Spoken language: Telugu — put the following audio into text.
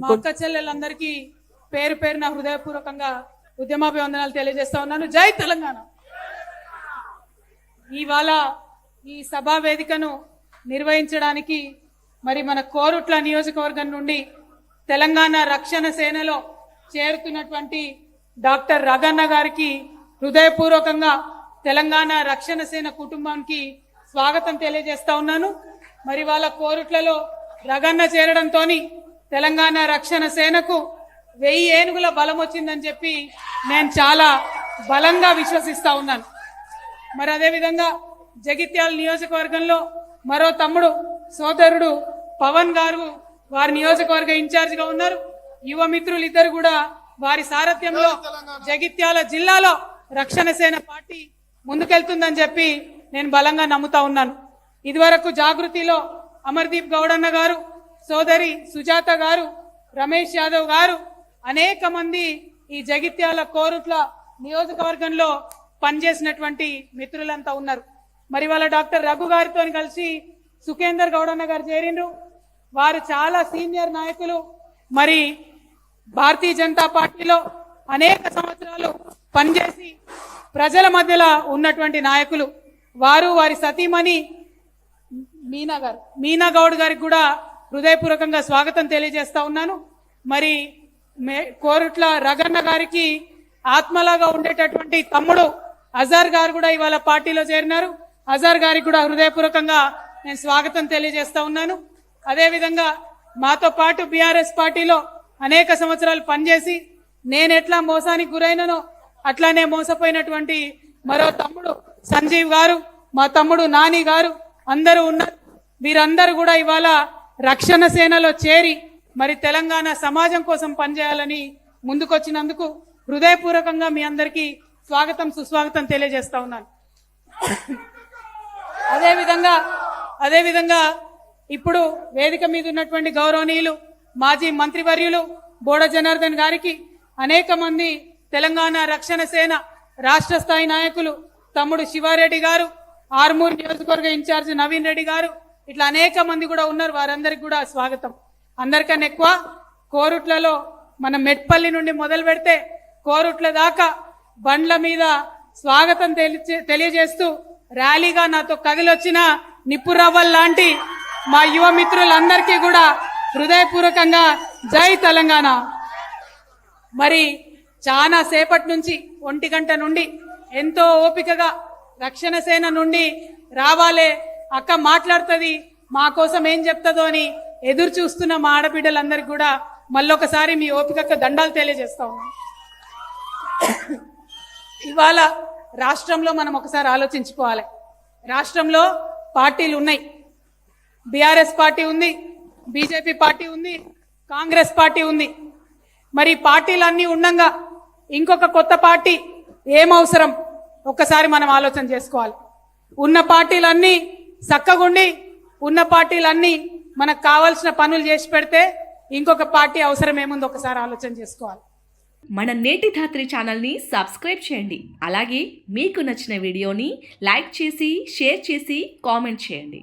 మా అక్క చెల్లెలందరికీ పేరు పేరున హృదయపూర్వకంగా ఉద్యమాభివందనాలు తెలియజేస్తా ఉన్నాను. జై తెలంగాణ. ఇవాళ ఈ సభా వేదికను నిర్వహించడానికి మరి మన కోరుట్ల నియోజకవర్గం నుండి తెలంగాణ రక్షణ సేనలో చేరుతున్నటువంటి డాక్టర్ రగన్న గారికి హృదయపూర్వకంగా తెలంగాణ రక్షణ సేన కుటుంబానికి స్వాగతం తెలియజేస్తా ఉన్నాను. మరి వాళ్ళ కోరుట్లలో రగన్న చేరడంతో తెలంగాణ రక్షణ సేనకు 1000 ఏనుగుల బలం వచ్చిందని చెప్పి నేను చాలా బలంగా విశ్వసిస్తా ఉన్నాను. మరి అదేవిధంగా జగిత్యాల నియోజకవర్గంలో మరో తమ్ముడు సోదరుడు పవన్ గారు వారి నియోజకవర్గ ఇన్ఛార్జిగా ఉన్నారు. యువ మిత్రులు ఇద్దరు కూడా వారి సారథ్యంలో జగిత్యాల జిల్లాలో రక్షణ సేన పార్టీ ముందుకెళ్తుందని చెప్పి నేను బలంగా నమ్ముతా ఉన్నాను. ఇదివరకు జాగృతిలో అమర్దీప్ గౌడన్న గారు, సోదరి సుజాత గారు, రమేష్ యాదవ్ గారు, అనేక మంది ఈ జగిత్యాల కోరుట్ల నియోజకవర్గంలో పనిచేసినటువంటి మిత్రులంతా ఉన్నారు. మరి వాళ్ళ డాక్టర్ రఘు గారితో కలిసి సుఖేందర్ గౌడన్న గారు చేరిండ్రు. వారు చాలా సీనియర్ నాయకులు. మరి భారతీయ జనతా పార్టీలో అనేక సంవత్సరాలు పనిచేసి ప్రజల మధ్యలో ఉన్నటువంటి నాయకులు వారు. వారి సతీమణి మీనా గౌడ్ గారికి కూడా హృదయపూర్వకంగా స్వాగతం తెలియజేస్తా ఉన్నాను. మరి కోరుట్ల రగన్న గారికి ఆత్మలాగా ఉండేటటువంటి తమ్ముడు అజార్ గారు కూడా ఇవాళ పార్టీలో చేరినారు. అజార్ గారికి కూడా హృదయపూర్వకంగా నేను స్వాగతం తెలియజేస్తా ఉన్నాను. అదేవిధంగా మాతో పాటు బీఆర్ఎస్ పార్టీలో అనేక సంవత్సరాలు పనిచేసి నేను ఎట్లా మోసానికి గురైననో అట్లానే మోసపోయినటువంటి మరో తమ్ముడు సంజీవ్ గారు, మా తమ్ముడు నాని గారు అందరూ ఉన్నారు. వీరందరూ కూడా ఇవాళ రక్షణ సేనలో చేరి మరి తెలంగాణ సమాజం కోసం పనిచేయాలని ముందుకొచ్చినందుకు హృదయపూర్వకంగా మీ అందరికీ స్వాగతం సుస్వాగతం తెలియజేస్తా ఉన్నాను. అదేవిధంగా ఇప్పుడు వేదిక మీద ఉన్నటువంటి గౌరవనీయులు మాజీ మంత్రివర్యులు బోడ జనార్దన్ గారికి, అనేక మంది తెలంగాణ రక్షణ సేన రాష్ట్ర స్థాయి నాయకులు తమ్ముడు శివారెడ్డి గారు, ఆర్మూర్ నియోజకవర్గ ఇన్ఛార్జ్ నవీన్ రెడ్డి గారు, ఇట్లా అనేక మంది కూడా ఉన్నారు. వారందరికి కూడా స్వాగతం. అందరికన్నా ఎక్కువ కోరుట్లలో మనం మెట్పల్లి నుండి మొదలు పెడితే కోరుట్ల దాకా బండ్ల మీద స్వాగతం తెలియజేస్తూ ర్యాలీగా నాతో కదిలొచ్చిన నిప్పురవ్వల్ లాంటి మా యువ మిత్రులందరికీ కూడా హృదయపూర్వకంగా జై తెలంగాణ. మరి చాలా సేపటి నుంచి 1 గంట నుండి ఎంతో ఓపికగా రక్షణ సేన నుండి రావాలే, అక్క మాట్లాడుతుంది, మా కోసం ఏం చెప్తుందో అని ఎదురు చూస్తున్న మా ఆడబిడ్డలందరికీ కూడా మళ్ళొకసారి మీ ఓపికకు దండాలు తెలియజేస్తా ఉన్నాం. ఇవాళ రాష్ట్రంలో మనం ఒకసారి ఆలోచించుకోవాలి. రాష్ట్రంలో పార్టీలు ఉన్నాయి. బీఆర్ఎస్ పార్టీ ఉంది, బీజేపీ పార్టీ ఉంది, కాంగ్రెస్ పార్టీ ఉంది. మరి పార్టీలన్నీ ఉండగా ఇంకొక కొత్త పార్టీ ఏమవసరం ఒక్కసారి మనం ఆలోచన చేసుకోవాలి. ఉన్న పార్టీలన్నీ చక్కగుండి ఉన్న పార్టీలన్నీ మనకు కావాల్సిన పనులు చేసి పెడితే ఇంకొక పార్టీ అవసరం ఏముంది ఒకసారి ఆలోచన చేసుకోవాలి. మన నేటి ధాత్రి ఛానల్ని సబ్స్క్రైబ్ చేయండి. అలాగే మీకు నచ్చిన వీడియోని లైక్ చేసి షేర్ చేసి కామెంట్ చేయండి.